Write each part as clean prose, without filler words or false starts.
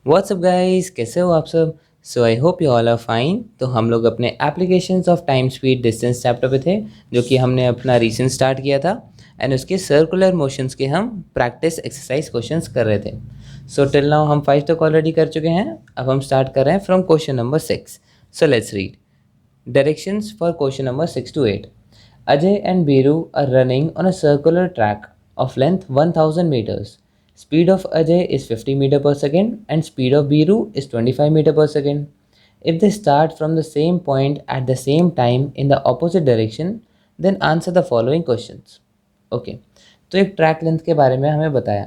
WhatsApp guys, कैसे हो आप सब। So I hope you all are fine. तो हम लोग अपने applications of time speed distance chapter पे थे, जो कि हमने अपना रीसेंट स्टार्ट किया था। एंड उसके सर्कुलर मोशंस के हम प्रैक्टिस एक्सरसाइज क्वेश्चंस कर रहे थे। सो टिल नाउ हम 5 तक ऑलरेडी कर चुके हैं। अब हम स्टार्ट कर रहे हैं from question number 6। So let's read directions for question number 6 to 8. Ajay and Biru are running on a circular track of length 1000 meters. Speed of Ajay is 50 meter per second and speed of Biru is 25 meter per second. If they start from the same point at the same time in the opposite direction, then answer the following questions. Okay. तो एक track length के बारे में हमें बताया।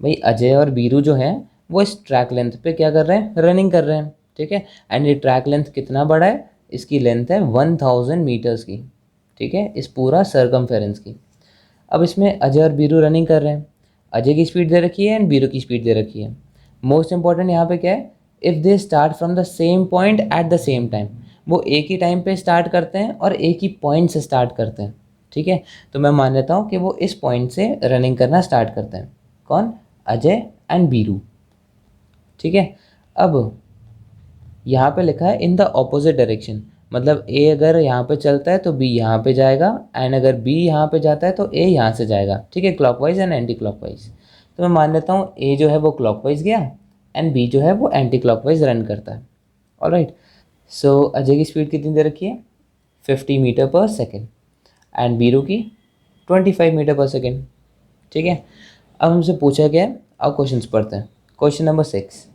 भाई अजय और बीरू जो हैं वो इस ट्रैक लेंथ पे क्या कर रहे हैं, रनिंग कर रहे हैं। ठीक है। एंड ये ट्रैक लेंथ कितना बड़ा है, इसकी लेंथ है 1000 मीटर्स की। ठीक है, इस पूरा सर्कमफेरेंस की। अब इसमें अजय और बीरू रनिंग कर रहे हैं। अजय की स्पीड दे रखी है एंड बीरू की स्पीड दे रखी है। मोस्ट इंपॉर्टेंट यहाँ पे क्या है, if they start from the same point at the same time. वो एक ही टाइम पे स्टार्ट करते हैं और एक ही पॉइंट से स्टार्ट करते हैं। ठीक है, तो मैं मान लेता हूँ कि वो इस पॉइंट से रनिंग करना स्टार्ट करते हैं। कौन? अजय एंड बीरू। ठीक है। अब यहाँ पे लिखा है इन द ऑपोजिट डायरेक्शन, मतलब ए अगर यहाँ पे चलता है तो बी यहाँ पे जाएगा, एंड अगर बी यहाँ पे जाता है तो ए यहाँ से जाएगा। ठीक है, क्लॉकवाइज एंड एंटी क्लॉकवाइज। तो मैं मान लेता हूँ ए जो है वो क्लॉकवाइज गया एंड बी जो है वो एंटी क्लॉकवाइज रन करता है। ऑलराइट। सो अजय की स्पीड कितनी दे रखी है? 50 मीटर पर सेकेंड एंड बीरू की 25 मीटर पर सेकेंड। ठीक है। अब हमसे पूछा गया है, अब क्वेश्चंस पढ़ते हैं। Question number 6,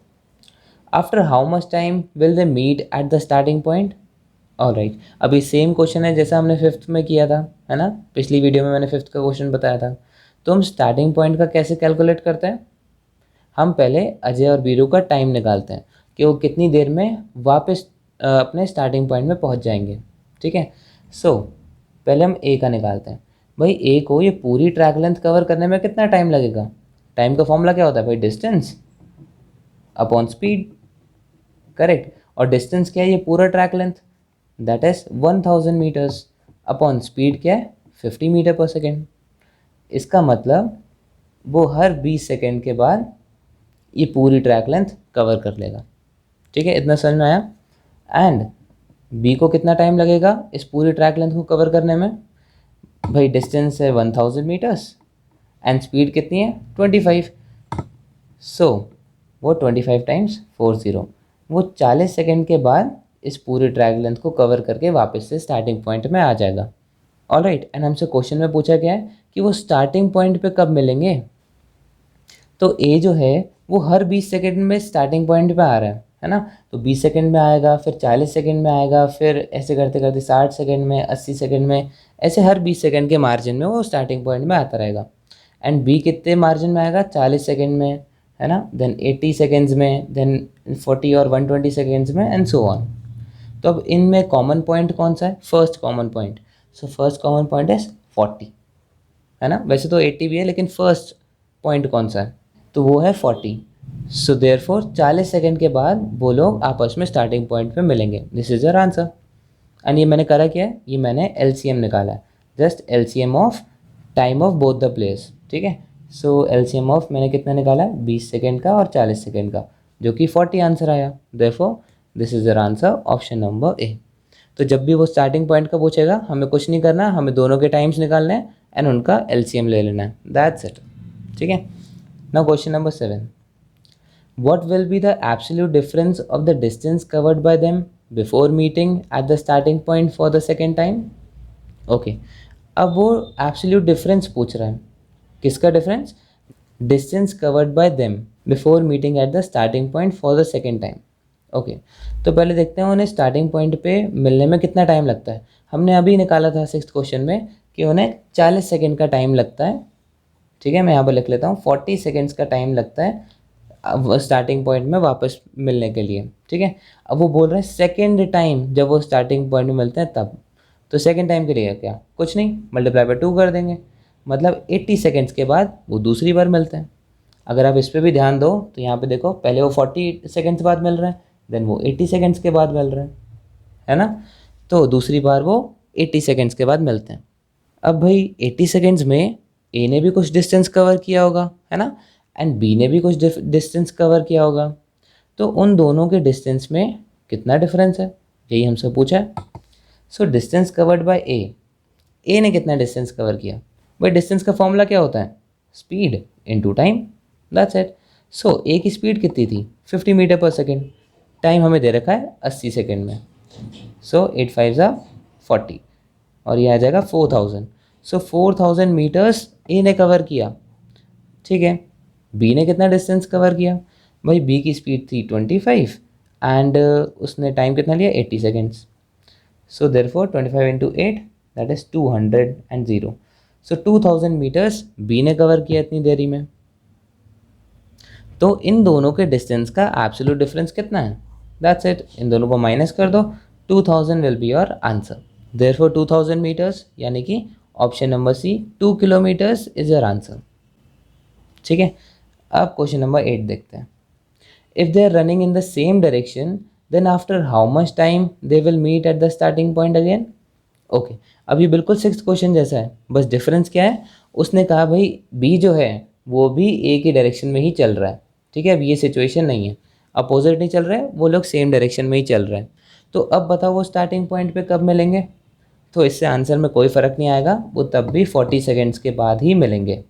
after how much time will they meet at the starting point. Alright, अभी सेम क्वेश्चन है जैसा हमने फिफ्थ में किया था, है ना। पिछली वीडियो में मैंने फिफ्थ का क्वेश्चन बताया था। तो हम स्टार्टिंग पॉइंट का कैसे कैलकुलेट करते हैं? हम पहले अजय और बीरू का टाइम निकालते हैं कि वो कितनी देर में वापस अपने स्टार्टिंग पॉइंट में पहुंच जाएंगे। ठीक है। सो पहले हम ए का निकालते हैं। भाई ए को ये पूरी ट्रैक लेंथ कवर करने में कितना टाइम लगेगा? टाइम का फॉर्मूला क्या होता है भाई? Distance upon speed. करेक्ट। और डिस्टेंस क्या है? ये पूरा track length, that is 1000 metres, upon speed क्या है? 50 मीटर पर सेकेंड। इसका मतलब वो हर 20 सेकेंड के बाद ये पूरी ट्रैक लेंथ कवर कर लेगा। ठीक है, इतना समझ में आया। एंड बी को कितना टाइम लगेगा इस पूरी ट्रैक लेंथ को कवर करने में? भाई डिस्टेंस है 1000 मीटर्स एंड स्पीड कितनी है? 25। सो वो 25 टाइम्स 40, वो 40 सेकेंड के बाद इस पूरी ट्रैक लेंथ को कवर करके वापस से स्टार्टिंग पॉइंट में आ जाएगा। ऑलराइट। एंड हमसे क्वेश्चन में पूछा गया है कि वो स्टार्टिंग पॉइंट पे कब मिलेंगे। तो ए जो है वो हर 20 सेकेंड में स्टार्टिंग पॉइंट पे आ रहा है ना। तो 20 सेकेंड में आएगा, फिर 40 सेकेंड में आएगा, फिर ऐसे करते करते 60 सेकेंड में, 80 सेकेंड में, ऐसे हर 20 सेकेंड के मार्जिन में वो स्टार्टिंग पॉइंट में आता रहेगा। एंड बी कितने मार्जिन में आएगा? 40 सेकेंड में, है ना, देन 80 सेकेंड्स में, देन 40 और 120 सेकेंड्स में, एंड सो ऑन। तो अब इनमें कॉमन पॉइंट कौन सा है? First common point. So first common point is 40, है ना। वैसे तो 80 भी है, लेकिन फर्स्ट पॉइंट कौन सा है? तो वो है 40। सो देयरफॉर 40 सेकेंड के बाद वो लोग आपस में स्टार्टिंग पॉइंट पे मिलेंगे। This is your answer. And ये मैंने करा क्या है? ये मैंने एलसीएम निकाला है, just LCM of time of both the players. ठीक है। सो एलसीएम ऑफ मैंने कितना निकाला है? 20 सेकेंड का और 40 सेकेंड का, जो कि 40 आंसर आया। Therefore this is your answer, option number A. तो जब भी वो स्टार्टिंग पॉइंट का पूछेगा, हमें कुछ नहीं करना, हमें दोनों के टाइम्स निकालने हैं एंड उनका एलसीएम ले लेना है। That's it. ठीक है। Now question number 7, what will be the absolute difference of the distance covered by them before meeting at the starting point for the second time? Okay, अब वो absolute difference पूछ रहा है। किसका difference? Distance covered by them before meeting at the starting point for the second time. Okay, तो पहले देखते हैं उन्हें स्टार्टिंग पॉइंट पे मिलने में कितना टाइम लगता है। हमने अभी निकाला था सिक्स्थ क्वेश्चन में कि उन्हें 40 सेकेंड का टाइम लगता है। ठीक है, मैं यहाँ पर लिख लेता हूँ 40 सेकेंड्स का टाइम लगता है स्टार्टिंग पॉइंट में वापस मिलने के लिए। ठीक है। अब वो बोल रहे हैं सेकेंड टाइम जब वो स्टार्टिंग पॉइंट में मिलते हैं तब। तो सेकेंड टाइम के लिए क्या, कुछ नहीं, मल्टीप्लाई बाय 2 कर देंगे, मतलब 80 सेकेंड्स के बाद वो दूसरी बार मिलते हैं। अगर आप इस पर भी ध्यान दो तो यहाँ पे देखो, पहले वो 40 सेकेंड्स बाद मिल रहे हैं, देन वो 80 सेकेंड्स के बाद मिल रहे हैं, है ना। तो दूसरी बार वो 80 सेकेंड्स के बाद मिलते हैं। अब भाई 80 सेकेंड्स में ए ने भी कुछ डिस्टेंस कवर किया होगा, है ना। एंड बी ने भी कुछ डिस्टेंस कवर किया होगा, तो उन दोनों के डिस्टेंस में कितना डिफरेंस है, यही हमसे पूछा है। सो डिस्टेंस कवर्ड बाय ए ने कितना डिस्टेंस कवर किया, भाई डिस्टेंस का फॉर्मूला क्या होता है, speed into time, that's it. So A की स्पीड कितनी थी, 50 मीटर पर सेकेंड, टाइम हमें दे रखा है 80 सेकेंड में। सो 8 5 ज़ा 40 और ये आ जाएगा 4000। सो 4000 मीटर्स ए ने कवर किया, ठीक है। बी ने कितना डिस्टेंस कवर किया, भाई बी की स्पीड थी 25 एंड उसने टाइम कितना लिया 80 seconds. So therefore 25 into 8 that is 200। So 2000 metres B ने कवर किया इतनी देरी में। तो इन दोनों के डिस्टेंस का एब्सोल्यूट डिफरेंस कितना है, दैट्स इट। इन दोनों को माइनस कर दो, 2000 will be your answer. Therefore 2000 metres यानी कि option number C 2 kilometres is your answer, ठीक है। अब क्वेश्चन नंबर 8 देखते हैं। If they are running in the same direction then after how much time they will meet at the starting point again. Okay, अब ये बिल्कुल sixth question जैसा है, बस डिफरेंस क्या है, उसने कहा भाई बी जो है वो भी ए की डायरेक्शन में ही चल रहा है, ठीक है। अब ये सिचुएशन नहीं है, अपोजिट नहीं चल रहा है, वो लोग सेम डायरेक्शन में ही चल रहे हैं। तो अब बताओ वो स्टार्टिंग पॉइंट पे कब मिलेंगे, तो इससे आंसर में कोई फ़र्क नहीं आएगा, वो तब भी 40 सेकेंड्स के बाद ही मिलेंगे,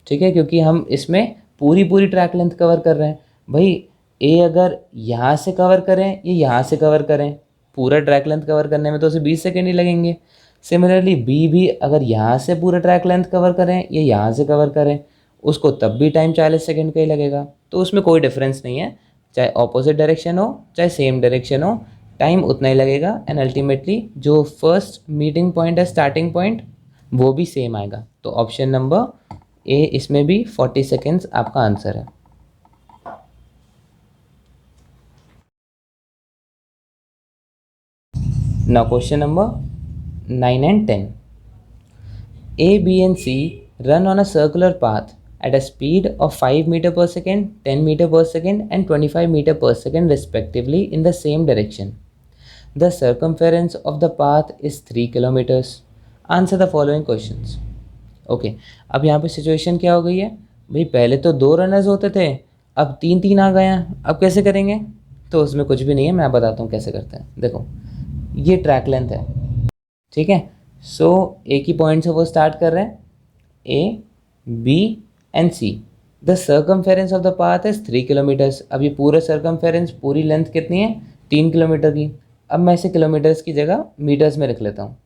ठीक है। क्योंकि हम इसमें पूरी ट्रैक लेंथ कवर कर रहे हैं। भाई ए अगर यहाँ से कवर करें या यहाँ से कवर करें, पूरा ट्रैक लेंथ कवर करने में तो उसे 20 सेकेंड ही लगेंगे। सिमिलरली बी भी अगर यहाँ से पूरा ट्रैक लेंथ कवर करें या यहाँ से कवर करें, उसको तब भी टाइम 40 सेकेंड का ही लगेगा। तो उसमें कोई डिफरेंस नहीं है, चाहे ऑपोजिट डायरेक्शन हो चाहे सेम डायरेक्शन हो, टाइम उतना ही लगेगा। एंड अल्टीमेटली जो फर्स्ट मीटिंग पॉइंट है, स्टार्टिंग पॉइंट, वो भी सेम आएगा। तो ऑप्शन नंबर ए इसमें भी 40 सेकेंड्स आपका आंसर है। Now question number 9 and 10. A, B and C run on a circular path at a speed of 5 meter per second, 10 meter per second and 25 meter per second respectively in the same direction. The circumference of the path is 3 kilometers. Answer the following questions. Okay, अब यहाँ पे situation क्या हो गई है, भाई पहले तो 2 रनर्स होते थे, अब 3 आ गए हैं, अब कैसे करेंगे। तो उसमें कुछ भी नहीं है, मैं बताता हूँ कैसे करते हैं। देखो ये ट्रैक लेंथ है, ठीक है। सो एक ही पॉइंट से वो स्टार्ट कर रहे हैं, A B and C. The circumference of the path is 3 kilometres. अब ये पूरा सर्कमफेरेंस, पूरी लेंथ कितनी है, 3 किलोमीटर की। अब मैं इसे किलोमीटर्स की जगह मीटर्स में रख लेता हूँ,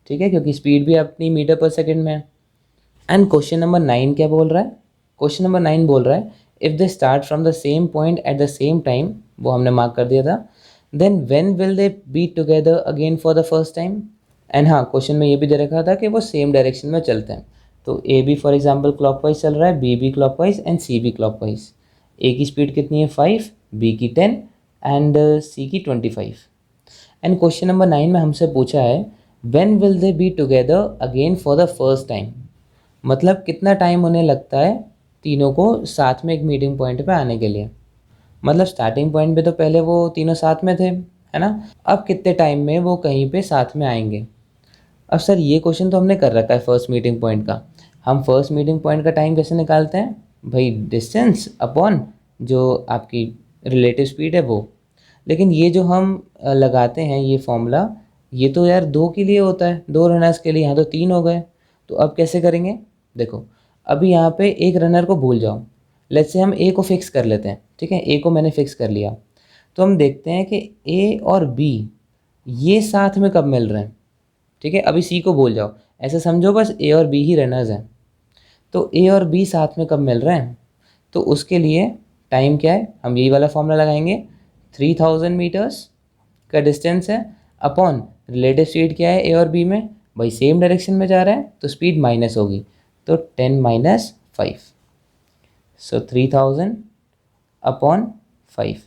ठीक है, क्योंकि स्पीड भी अपनी मीटर पर सेकेंड में है। एंड क्वेश्चन नंबर 9 क्या बोल रहा है, क्वेश्चन नंबर 9 बोल रहा है if they start from the same point at the same time, वो हमने मार्क कर दिया था, then when will they be together again for the first time. And हाँ, क्वेश्चन में ये भी दे रखा था कि वो सेम डायरेक्शन में चलते हैं। तो ए भी फॉर एग्जांपल क्लॉकवाइज चल रहा है, बी भी क्लॉकवाइज एंड सी भी क्लॉकवाइज। ए की स्पीड कितनी है 5, बी की 10 एंड सी की 25। एंड क्वेश्चन नंबर 9 में हमसे पूछा है when will they be together again for the first time, मतलब कितना टाइम उन्हें लगता है तीनों को साथ में एक मीटिंग पॉइंट पे आने के लिए। मतलब स्टार्टिंग पॉइंट पे तो पहले वो तीनों साथ में थे, है ना, अब कितने टाइम में वो कहीं पे साथ में आएंगे। अब सर ये क्वेश्चन तो हमने कर रखा है फर्स्ट मीटिंग पॉइंट का, हम फर्स्ट मीटिंग पॉइंट का टाइम कैसे निकालते हैं, भाई डिस्टेंस अपॉन जो आपकी रिलेटिव स्पीड है वो। लेकिन ये जो हम लगाते हैं ये फॉर्मूला, ये तो यार 2 के लिए होता है, 2 रनर्स के लिए, यहाँ तो 3 हो गए। तो अब कैसे करेंगे, देखो अभी यहाँ पे एक रनर को भूल जाओ, लेट्स से हम ए को फिक्स कर लेते हैं, ठीक है। ए को मैंने फिक्स कर लिया, तो हम देखते हैं कि ए और बी ये साथ में कब मिल रहे हैं, ठीक है। अभी सी को भूल जाओ, ऐसे समझो बस ए और बी ही रनर्स हैं। तो ए और बी साथ में कब मिल रहे हैं, तो उसके लिए टाइम क्या है, हम यही वाला फॉर्मूला लगाएंगे, 3000 मीटर्स का डिस्टेंस है अपॉन रिलेटिव स्पीड क्या है ए और बी में, भाई सेम डायरेक्शन में जा रहा है तो स्पीड माइनस होगी, तो 10 माइनस 5। सो 3000 अपॉन 5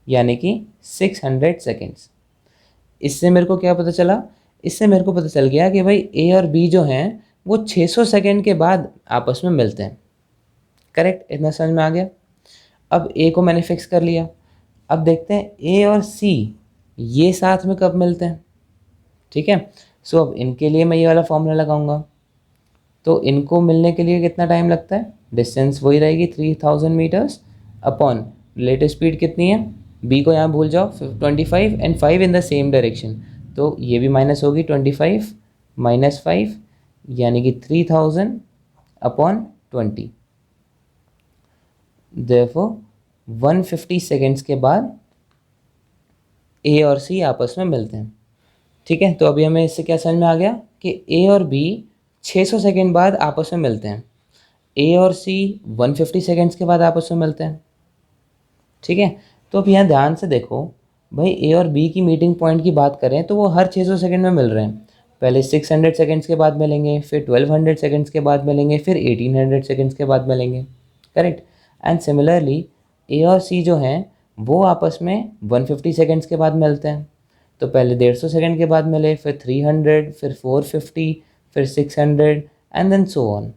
यानी कि 600 सेकेंड्स। इससे मेरे को क्या पता चला, इससे मेरे को पता चल गया कि भाई ए और बी जो हैं वो 600 सेकेंड के बाद आपस में मिलते हैं। करेक्ट, इतना समझ में आ गया। अब ए को मैंने फिक्स कर लिया, अब देखते हैं ए और सी ये साथ में कब मिलते हैं, ठीक है। सो अब इनके लिए मैं ये वाला फॉर्मूला लगाऊंगा, तो इनको मिलने के लिए कितना टाइम लगता है? डिस्टेंस वही रहेगी 3000 मीटर्स अपॉन रिलेटिव स्पीड कितनी है, b को यहाँ भूल जाओ 25 and 5 in the same direction, तो ये भी माइनस होगी 25 माइनस 5 यानी कि 3000 अपॉन 20। देयरफॉर 150 सेकेंड्स के बाद ए और सी आपस में मिलते हैं। ठीक है, तो अभी हमें इससे क्या समझ में आ गया कि ए और बी 600 सेकेंड बाद आपस में मिलते हैं, ए और सी 150 सेकेंड्स के बाद आपस में मिलते हैं। ठीक है, तो अब यहाँ ध्यान से देखो भाई, ए और बी की मीटिंग पॉइंट की बात करें तो वो हर 600 सेकेंड में मिल रहे हैं। पहले 600 सेकेंड्स के बाद मिलेंगे, फिर 1200 सेकेंड्स के बाद मिलेंगे, फिर 1800 सेकेंड्स के बाद मिलेंगे। करेक्ट। एंड सिमिलरली ए और सी जो हैं वो आपस में 150 सेकेंड्स के बाद मिलते हैं। तो पहले 150 सेकेंड के बाद मिले, फिर 300, फिर 450, फिर 600 एंड देन सो ऑन।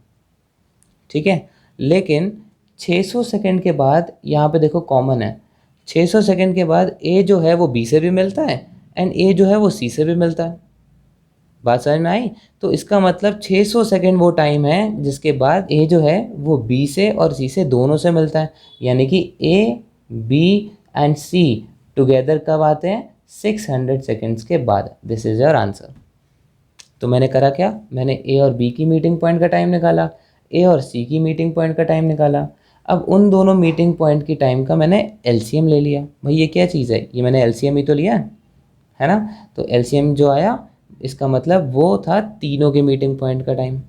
ठीक है, लेकिन 600 सेकेंड के बाद यहाँ पे देखो कॉमन है, 600 सेकेंड के बाद ए जो है वो बी से भी मिलता है एंड ए जो है वो सी से भी मिलता है। बात समझ में आई? तो इसका मतलब 600 सेकेंड वो टाइम है जिसके बाद ए जो है वो बी से और सी से दोनों से मिलता है, यानी कि A B and C together कब आते हैं? 600 सेकेंड्स के बाद। This is your answer. तो मैंने करा क्या, मैंने ए और बी की मीटिंग पॉइंट का टाइम निकाला, ए और सी की मीटिंग पॉइंट का टाइम निकाला। अब उन दोनों मीटिंग पॉइंट की टाइम का मैंने एलसीएम ले लिया। भाई ये क्या चीज़ है, ये मैंने एलसीएम ही तो लिया है ना। तो एलसीएम जो आया इसका मतलब वो था तीनों के मीटिंग पॉइंट का टाइम।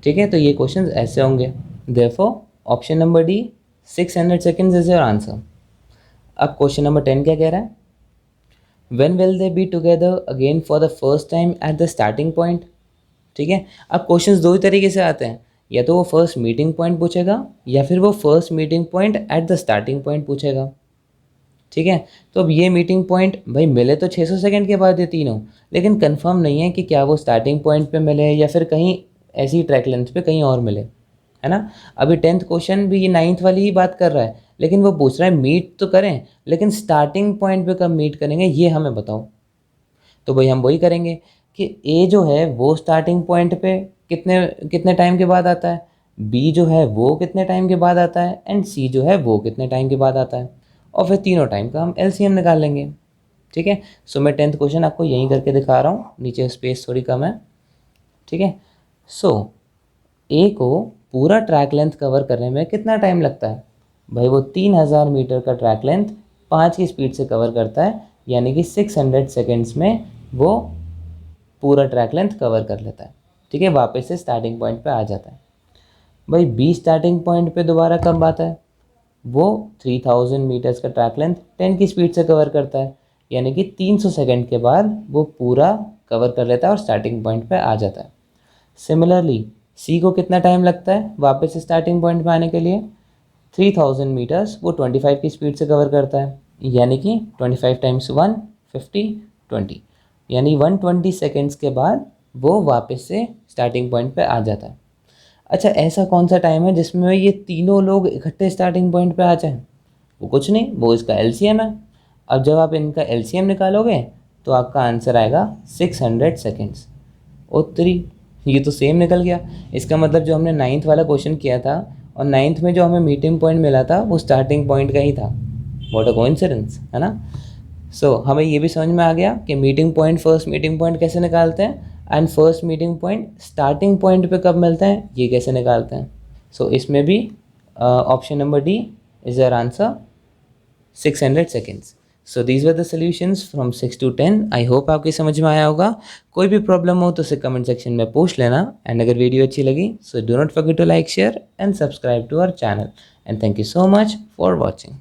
ठीक है, तो ये क्वेश्चंस ऐसे होंगे। Therefore option number D 600 seconds is your answer. अब क्वेश्चन नंबर 10 क्या कह रहा है? When will they be together again for the first time at the starting point? ठीक है, अब क्वेश्चंस दो ही तरीके से आते हैं, या तो वो फर्स्ट मीटिंग पॉइंट पूछेगा या फिर वो first meeting point at the starting point पूछेगा। ठीक है, तो अब ये मीटिंग पॉइंट भाई मिले तो 600 सेकेंड के बाद ये तीनों, लेकिन कंफर्म नहीं है कि क्या वो स्टार्टिंग पॉइंट पे मिले या फिर कहीं ऐसी ट्रैक लेंथ पे कहीं और मिले, है ना। अभी 10th क्वेश्चन भी ये 9th वाली ही बात कर रहा है, लेकिन वो पूछ रहा है मीट तो करें, लेकिन स्टार्टिंग पॉइंट पे कब मीट करेंगे ये हमें बताओ। तो भाई हम वही करेंगे कि ए जो है वो स्टार्टिंग पॉइंट पे कितने कितने टाइम के बाद आता है, बी जो है वो कितने टाइम के बाद आता है एंड सी जो है वो कितने टाइम के बाद आता है, और फिर तीनों टाइम का हम एलसीएम निकाल लेंगे। ठीक है, सो मैं 10th क्वेश्चन आपको यहीं करके दिखा रहा हूँ, नीचे स्पेस थोड़ी कम है। ठीक है, सो ए को पूरा ट्रैक लेंथ कवर करने में कितना टाइम लगता है? भाई वो 3000 मीटर का ट्रैक लेंथ 5 की स्पीड से कवर करता है, यानी कि 600 सेकेंड्स में वो पूरा ट्रैक लेंथ कवर कर लेता है। ठीक है, वापस से स्टार्टिंग पॉइंट पे आ जाता है। भाई बी स्टार्टिंग पॉइंट पे दोबारा कब आता है? वो 3000 मीटर्स का ट्रैक लेंथ 10 की स्पीड से कवर करता है, यानी कि 300 सेकेंड के बाद वो पूरा कवर कर लेता है और स्टार्टिंग पॉइंट पे आ जाता है। सिमिलरली सी को कितना टाइम लगता है वापस से स्टार्टिंग पॉइंट पे आने के लिए? 3000 मीटर्स वो 25 की स्पीड से कवर करता है, यानी कि 25 टाइम्स 1 50 20, यानी 120 सेकेंड्स के बाद वो वापस से स्टार्टिंग पॉइंट पे आ जाता है। अच्छा, ऐसा कौन सा टाइम है जिसमें ये तीनों लोग इकट्ठे स्टार्टिंग पॉइंट पे आ जाएं? वो कुछ नहीं, वो इसका एलसीएम है। अब जब आप इनका एलसीएम निकालोगे तो आपका आंसर आएगा 600 सेकेंड्स। उत्तरी ये तो सेम निकल गया। इसका मतलब जो हमने 9th वाला क्वेश्चन किया था और 9th में जो हमें मीटिंग पॉइंट मिला था वो स्टार्टिंग पॉइंट का ही था। व्हाट अ कोइंसिडेंस, है ना। सो हमें ये भी समझ में आ गया कि meeting point first meeting point कैसे निकालते हैं and first meeting point starting point पे कब मिलते हैं ये कैसे निकालते हैं। सो इसमें भी option number D is your answer, 600 seconds. So these were the solutions from 6 to 10। I hope आपकी समझ में आया होगा। कोई भी प्रॉब्लम हो तो उसे कमेंट सेक्शन में पूछ लेना, एंड अगर वीडियो अच्छी लगी so do not forget to like share and subscribe to our channel, and thank you so much for watching.